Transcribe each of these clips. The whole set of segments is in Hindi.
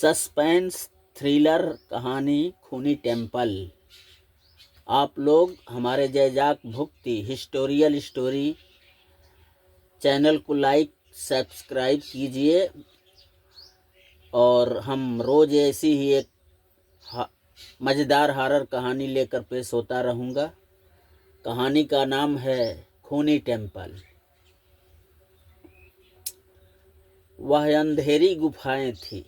सस्पेंस थ्रिलर कहानी खूनी टेम्पल। आप लोग हमारे जैजाक भुक्ति हिस्टोरियल स्टोरी चैनल को लाइक सब्सक्राइब कीजिए और हम रोज़ ऐसी ही एक मज़ेदार हॉरर कहानी लेकर पेश होता रहूँगा। कहानी का नाम है खूनी टेम्पल। वह अंधेरी गुफाएं थी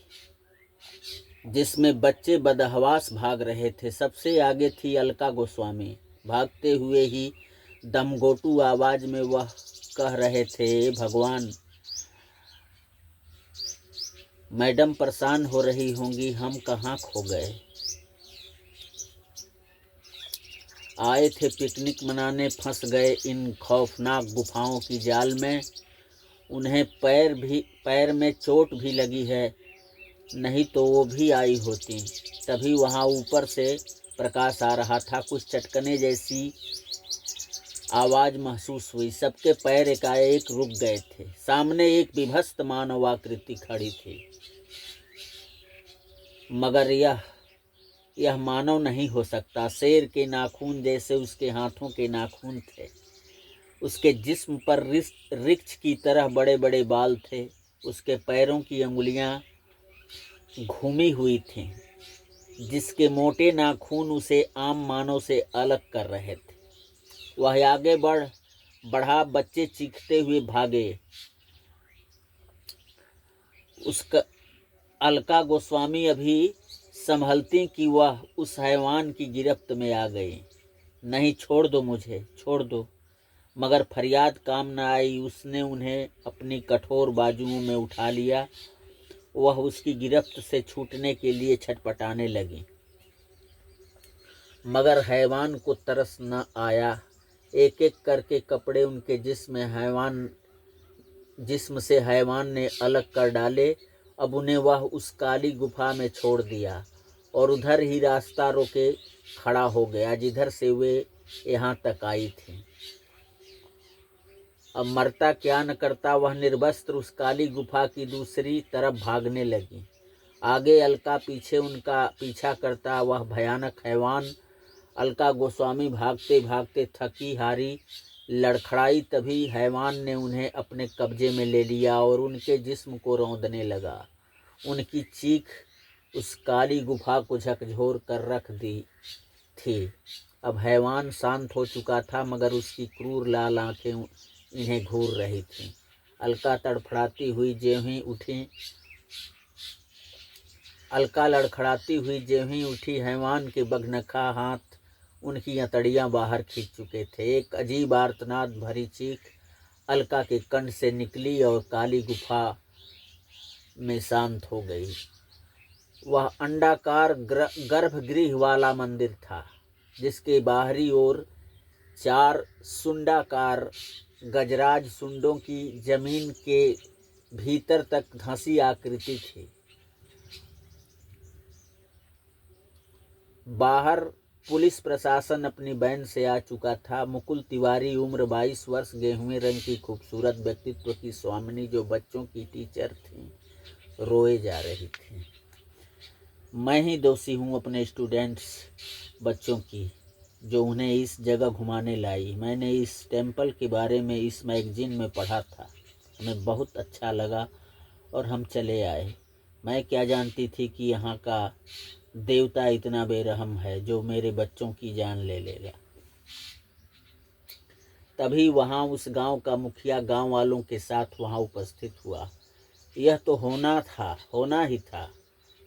जिसमें बच्चे बदहवास भाग रहे थे। सबसे आगे थी अलका गोस्वामी। भागते हुए ही दमघोटू आवाज में वह कह रहे थे, भगवान, मैडम परेशान हो रही होंगी, हम कहाँ खो गए। आए थे पिकनिक मनाने, फंस गए इन खौफनाक गुफाओं की जाल में। उन्हें पैर में चोट भी लगी है, नहीं तो वो भी आई होती। तभी वहाँ ऊपर से प्रकाश आ रहा था। कुछ चटकने जैसी आवाज़ महसूस हुई। सबके पैर एकाएक रुक गए थे। सामने एक विभत्स मानव आकृति खड़ी थी, मगर यह मानव नहीं हो सकता। शेर के नाखून जैसे उसके हाथों के नाखून थे। उसके जिस्म पर रिक्ष की तरह बड़े बड़े बाल थे। उसके पैरों की अंगुलियां घूमी हुई थीं, जिसके मोटे नाखून उसे आम मानव से अलग कर रहे थे। वह आगे बढ़ा। बच्चे चीखते हुए भागे। उसका अलका गोस्वामी अभी संभलती कि वह उस हैवान की गिरफ्त में आ गई। नहीं, छोड़ दो मुझे, छोड़ दो। मगर फरियाद काम न आई। उसने उन्हें अपनी कठोर बाजुओं में उठा लिया। वह उसकी गिरफ्त से छूटने के लिए छटपटाने लगी, मगर हैवान को तरस न आया। एक एक करके कपड़े उनके जिस्म से हैवान ने अलग कर डाले। अब उन्हें वह उस काली गुफा में छोड़ दिया और उधर ही रास्ता रोके खड़ा हो गया जिधर से वे यहाँ तक आई थी। अब मरता क्या न करता, वह निर्वस्त्र उस काली गुफा की दूसरी तरफ भागने लगी। आगे अलका, पीछे उनका पीछा करता वह भयानक हैवान। अलका गोस्वामी भागते भागते थकी हारी लड़खड़ाई। तभी हैवान ने उन्हें अपने कब्जे में ले लिया और उनके जिस्म को रौंदने लगा। उनकी चीख उस काली गुफा को झकझोर कर रख दी थी। अब हैवान शांत हो चुका था, मगर उसकी क्रूर लाल आंखें इन्हें घूर रही थीं। अलका तड़फड़ाती हुई ज्यों ही उठी, हैवान के बगनखा हाथ उनकी हथेलियां बाहर खींच चुके थे। एक अजीब आर्तनाद भरी चीख अलका के कंठ से निकली और काली गुफा में शांत हो गई। वह अंडाकार गर्भगृह वाला मंदिर था, जिसके बाहरी ओर 4 सुंडाकार गजराज सुंडों की जमीन के भीतर तक धंसी आकृति थी। बाहर पुलिस प्रशासन अपनी बैंड से आ चुका था। मुकुल तिवारी, उम्र 22 वर्ष, गेहूं रंग की खूबसूरत व्यक्तित्व की स्वामिनी, जो बच्चों की टीचर थी, रोए जा रही थी। मैं ही दोषी हूँ अपने स्टूडेंट्स बच्चों की, जो उन्हें इस जगह घुमाने लाई। मैंने इस टेम्पल के बारे में इस मैगजीन में पढ़ा था, हमें बहुत अच्छा लगा और हम चले आए। मैं क्या जानती थी कि यहाँ का देवता इतना बेरहम है, जो मेरे बच्चों की जान ले लेगा। तभी वहाँ उस गांव का मुखिया गांव वालों के साथ वहाँ उपस्थित हुआ। यह तो होना ही था।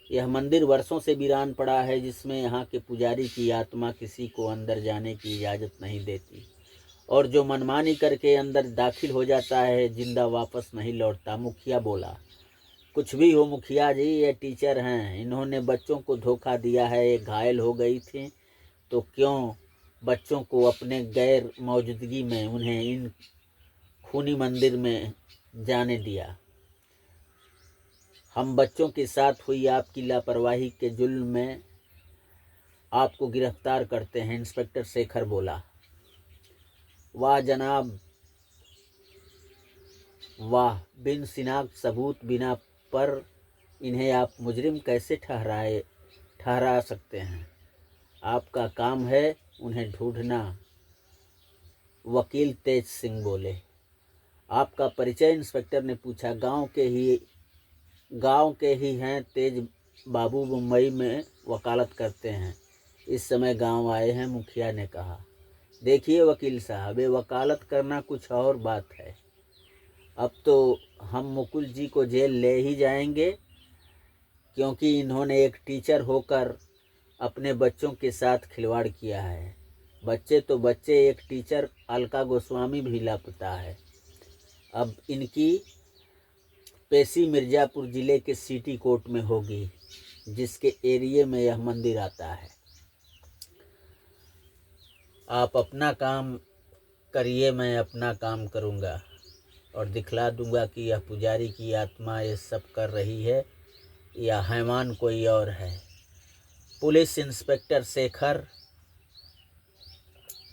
यह मंदिर वर्षों से वीरान पड़ा है, जिसमें यहाँ के पुजारी की आत्मा किसी को अंदर जाने की इजाज़त नहीं देती, और जो मनमानी करके अंदर दाखिल हो जाता है, जिंदा वापस नहीं लौटता। मुखिया बोला, कुछ भी हो मुखिया जी, ये टीचर हैं, इन्होंने बच्चों को धोखा दिया है। ये घायल हो गई थी, तो क्यों बच्चों को अपने गैर मौजूदगी में उन्हें इन खूनी मंदिर में जाने दिया। हम बच्चों के साथ हुई आपकी लापरवाही के जुल्म में आपको गिरफ्तार करते हैं, इंस्पेक्टर शेखर बोला। वाह जनाब, वाह, बिन शिनाख्त सबूत, बिना पर इन्हें आप मुजरिम कैसे ठहरा सकते हैं? आपका काम है उन्हें ढूंढना। वकील तेज सिंह बोले। आपका परिचय? इंस्पेक्टर ने पूछा। गांव के ही हैं तेज बाबू, मुंबई में वकालत करते हैं। इस समय गांव आए हैं, मुखिया ने कहा। देखिए वकील साहब, ये वकालत करना कुछ और बात है। अब तो हम मुकुल जी को जेल ले ही जाएंगे, क्योंकि इन्होंने एक टीचर होकर अपने बच्चों के साथ खिलवाड़ किया है। बच्चे तो बच्चे, एक टीचर अलका गोस्वामी भी लापता है। अब इनकी पेशी मिर्ज़ापुर ज़िले के सिटी कोर्ट में होगी, जिसके एरिए में यह मंदिर आता है। आप अपना काम करिए, मैं अपना काम करूँगा और दिखला दूँगा कि यह पुजारी की आत्मा ये सब कर रही है या हैवान कोई और है। पुलिस इंस्पेक्टर शेखर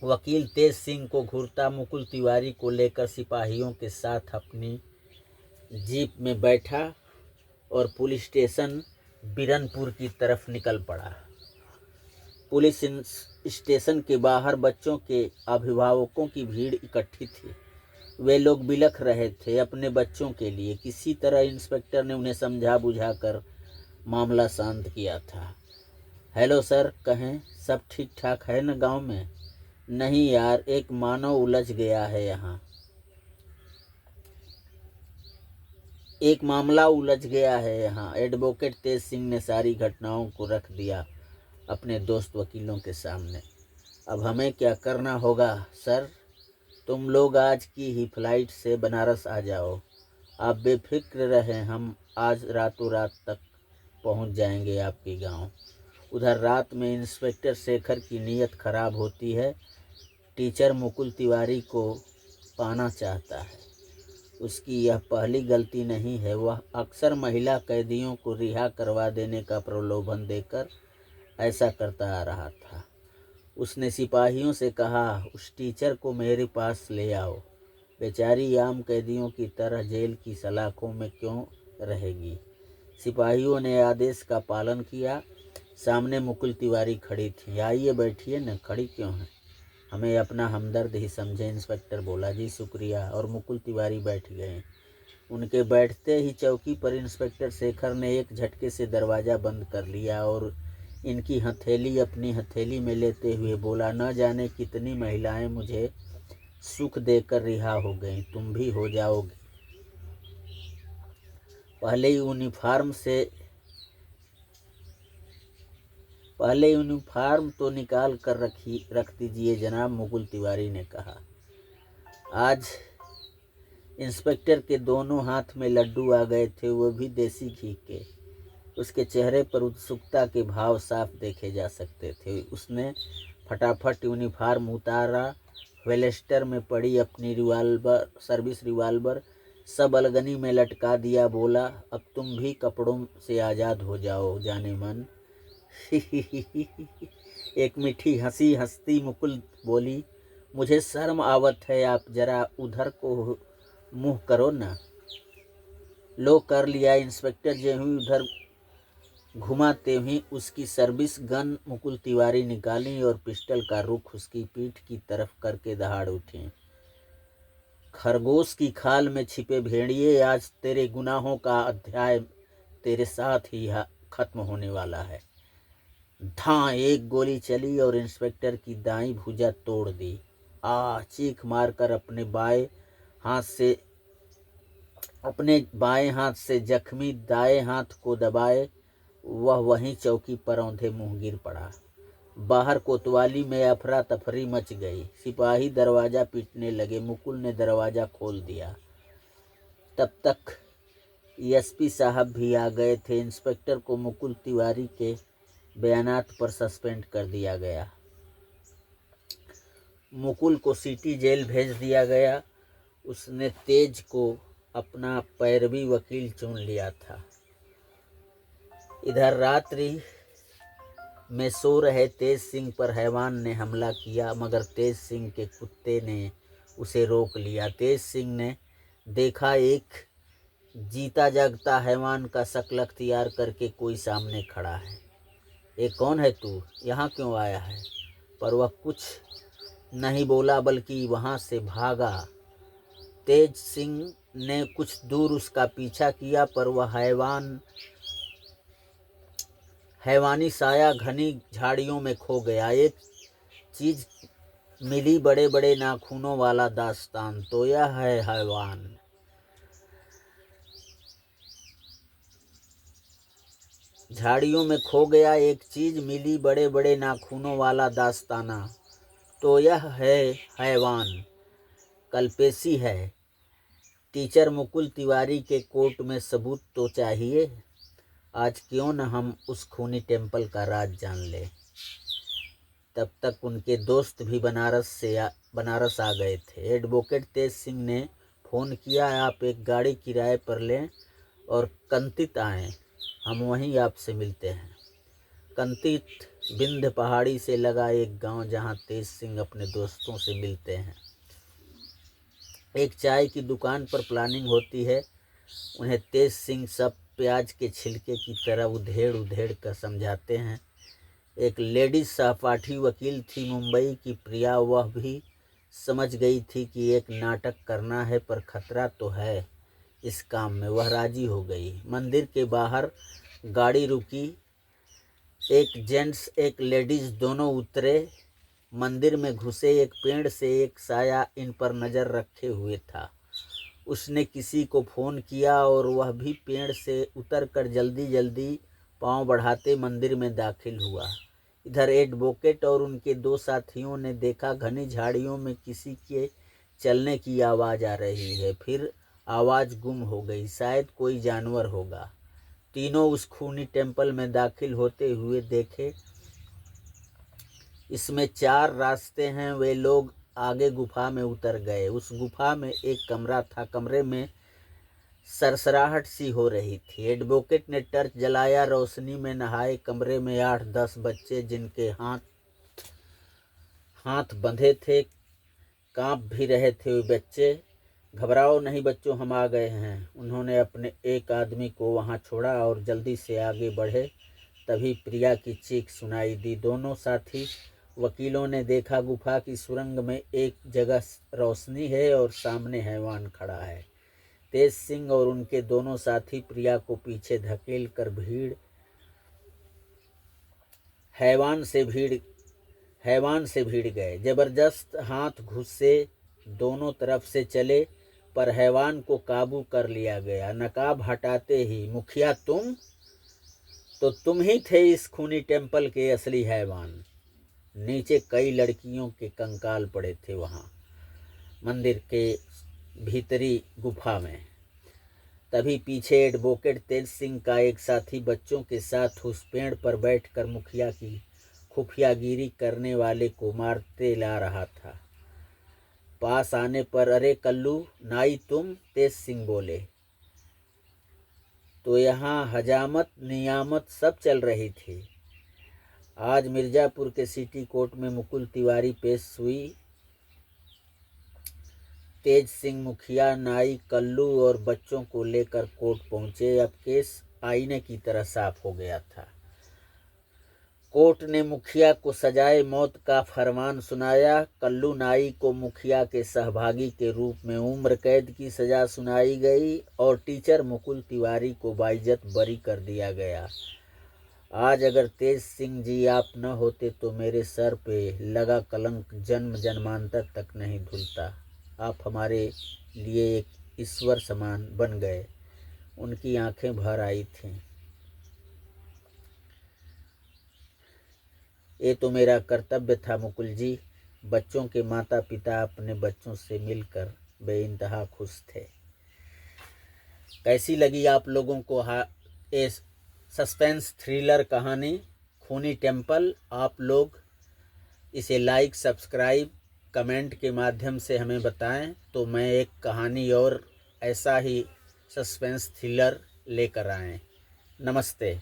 वकील तेज सिंह को घूरता मुकुल तिवारी को लेकर सिपाहियों के साथ अपनी जीप में बैठा और पुलिस स्टेशन बिरनपुर की तरफ निकल पड़ा। पुलिस स्टेशन के बाहर बच्चों के अभिभावकों की भीड़ इकट्ठी थी। वे लोग बिलख रहे थे अपने बच्चों के लिए। किसी तरह इंस्पेक्टर ने उन्हें समझा बुझाकर मामला शांत किया था। हेलो सर, कहें, सब ठीक ठाक है ना गांव में? नहीं यार, एक मानव उलझ गया है यहाँ। एक मामला उलझ गया है यहाँ। एडवोकेट तेज सिंह ने सारी घटनाओं को रख दिया अपने दोस्त वकीलों के सामने। अब हमें क्या करना होगा सर? तुम लोग आज की ही फ्लाइट से बनारस आ जाओ। आप बेफिक्र रहें, हम आज रातों रात तक पहुंच जाएंगे आपके गांव। उधर रात में इंस्पेक्टर शेखर की नीयत खराब होती है। टीचर मुकुल तिवारी को पाना चाहता है। उसकी यह पहली गलती नहीं है। वह अक्सर महिला कैदियों को रिहा करवा देने का प्रलोभन देकर ऐसा करता आ रहा था। उसने सिपाहियों से कहा, उस टीचर को मेरे पास ले आओ। बेचारी आम कैदियों की तरह जेल की सलाखों में क्यों रहेगी? सिपाहियों ने आदेश का पालन किया। सामने मुकुल तिवारी खड़ी थी। आइए बैठिए न, खड़ी क्यों हैं? हमें अपना हमदर्द ही समझे, इंस्पेक्टर बोला। जी शुक्रिया। और मुकुल तिवारी बैठ गए। उनके बैठते ही चौकी पर इंस्पेक्टर शेखर ने एक झटके से दरवाज़ा बंद कर लिया और इनकी हथेली अपनी हथेली में लेते हुए बोला, न जाने कितनी महिलाएं मुझे सुख देकर रिहा हो गईं, तुम भी हो जाओगे। पहले यूनिफॉर्म तो निकाल कर रख दीजिए जनाब, मुकुल तिवारी ने कहा। आज इंस्पेक्टर के दोनों हाथ में लड्डू आ गए थे, वो भी देसी घी के। उसके चेहरे पर उत्सुकता के भाव साफ देखे जा सकते थे। उसने फटाफट यूनिफॉर्म उतारा, वेलेस्टर में पड़ी अपनी सर्विस रिवाल्वर सब अलगनी में लटका दिया। बोला, अब तुम भी कपड़ों से आज़ाद हो जाओ जाने मन। एक मीठी हंसी हंसती मुकुल बोली, मुझे शर्म आवत है, आप जरा उधर को मुँह करो ना। लो कर लिया। इंस्पेक्टर जो हुई उधर घुमाते हुए उसकी सर्विस गन मुकुल तिवारी निकाली और पिस्टल का रुख उसकी पीठ की तरफ करके दहाड़ उठे। खरगोश की खाल में छिपे भेड़िए, आज तेरे गुनाहों का अध्याय तेरे साथ ही खत्म होने वाला है। धां, एक गोली चली और इंस्पेक्टर की दाईं भुजा तोड़ दी। चीख मारकर अपने बाएं हाथ से जख्मी दाएं हाथ को दबाए वह वहीं चौकी पर औंधे मुंह गिर पड़ा। बाहर कोतवाली में अफरा तफरी मच गई। सिपाही दरवाज़ा पीटने लगे। मुकुल ने दरवाज़ा खोल दिया। तब तक एसपी साहब भी आ गए थे। इंस्पेक्टर को मुकुल तिवारी के बयानात पर सस्पेंड कर दिया गया। मुकुल को सिटी जेल भेज दिया गया। उसने तेज को अपना पैरवी वकील चुन लिया था। इधर रात्रि में सो रहे तेज सिंह पर हैवान ने हमला किया, मगर तेज सिंह के कुत्ते ने उसे रोक लिया। तेज सिंह ने देखा एक जीता जागता हैवान का शक्ल अख्तियार करके कोई सामने खड़ा है। ये कौन है तू, यहाँ क्यों आया है? पर वह कुछ नहीं बोला बल्कि वहाँ से भागा। तेज सिंह ने कुछ दूर उसका पीछा किया पर वह हैवानी साया घनी झाड़ियों में खो गया। एक चीज मिली, बड़े बड़े नाखूनों वाला दास्तान, तो यह है हैवान। झाड़ियों में खो गया, एक चीज मिली, बड़े बड़े नाखूनों वाला दास्ताना, तो यह है हैवान। कल्पेशी है। टीचर मुकुल तिवारी के कोर्ट में सबूत तो चाहिए। आज क्यों न हम उस खूनी टेम्पल का राज जान ले। तब तक उनके दोस्त भी बनारस आ गए थे। एडवोकेट तेज सिंह ने फ़ोन किया, आप एक गाड़ी किराए पर लें और कंतित आएँ, हम वहीं आपसे मिलते हैं। कंतित बिंध्य पहाड़ी से लगा एक गांव जहां तेज सिंह अपने दोस्तों से मिलते हैं। एक चाय की दुकान पर प्लानिंग होती है। उन्हें तेज सिंह सब प्याज के छिलके की तरह उधेड़ उधेड़ कर समझाते हैं। एक लेडीज सहपाठी वकील थी मुंबई की प्रिया, वह भी समझ गई थी कि एक नाटक करना है पर खतरा तो है इस काम में। वह राजी हो गई। मंदिर के बाहर गाड़ी रुकी। एक जेंट्स एक लेडीज दोनों उतरे। मंदिर में घुसे। एक पेड़ से एक साया इन पर नज़र रखे हुए था। उसने किसी को फ़ोन किया और वह भी पेड़ से उतरकर जल्दी जल्दी पांव बढ़ाते मंदिर में दाखिल हुआ। इधर एडवोकेट और उनके दो साथियों ने देखा घनी झाड़ियों में किसी के चलने की आवाज़ आ रही है। फिर आवाज़ गुम हो गई। शायद कोई जानवर होगा। तीनों उस खूनी टेम्पल में दाखिल होते हुए देखे। इसमें 4 रास्ते हैं। वे लोग आगे गुफा में उतर गए। उस गुफा में एक कमरा था। कमरे में सरसराहट सी हो रही थी। एडवोकेट ने टर्च जलाया। रोशनी में नहाए कमरे में 8-10 बच्चे, जिनके हाथ बंधे थे, कांप भी रहे थे। वे बच्चे, घबराओ नहीं बच्चों, हम आ गए हैं। उन्होंने अपने एक आदमी को वहां छोड़ा और जल्दी से आगे बढ़े। तभी प्रिया की चीख सुनाई दी। दोनों साथी वकीलों ने देखा गुफा की सुरंग में एक जगह रोशनी है और सामने हैवान खड़ा है। तेज सिंह और उनके दोनों साथी प्रिया को पीछे धकेल कर हैवान से भीड़ गए। जबरदस्त हाथ घुसे, दोनों तरफ से चले पर हैवान को काबू कर लिया गया। नकाब हटाते ही, मुखिया तुम ही थे इस खूनी टेम्पल के असली हैवान। नीचे कई लड़कियों के कंकाल पड़े थे। वहां मंदिर के भीतरी गुफा में। तभी पीछे एडवोकेट तेज सिंह का एक साथी बच्चों के साथ उस पेड़ पर बैठकर मुखिया की खुफियागिरी करने वाले को मारते ला रहा था। पास आने पर, अरे कल्लू नाई तुम, तेज सिंह बोले। तो यहाँ हजामत नियामत सब चल रही थी। आज मिर्जापुर के सिटी कोर्ट में मुकुल तिवारी पेश हुई। तेज सिंह मुखिया, नाई, कल्लू और बच्चों को लेकर कोर्ट पहुंचे। अब केस आईने की तरह साफ हो गया था। कोर्ट ने मुखिया को सजाए मौत का फरमान सुनाया। कल्लू नाई को मुखिया के सहभागी के रूप में उम्र कैद की सजा सुनाई गई और टीचर मुकुल तिवारी को बाइज्जत बरी कर दिया गया। आज अगर तेज सिंह जी आप न होते तो मेरे सर पे लगा कलंक जन्म जन्मांतर तक नहीं धुलता। आप हमारे लिए एक ईश्वर समान बन गए। उनकी आंखें भर आई थीं। ये तो मेरा कर्तव्य था मुकुल जी। बच्चों के माता पिता अपने बच्चों से मिलकर बेइंतहा खुश थे। कैसी लगी आप लोगों को ये सस्पेंस थ्रिलर कहानी खूनी टेम्पल? आप लोग इसे लाइक, सब्सक्राइब, कमेंट के माध्यम से हमें बताएं तो मैं एक कहानी और ऐसा ही सस्पेंस थ्रिलर लेकर आएँ। नमस्ते।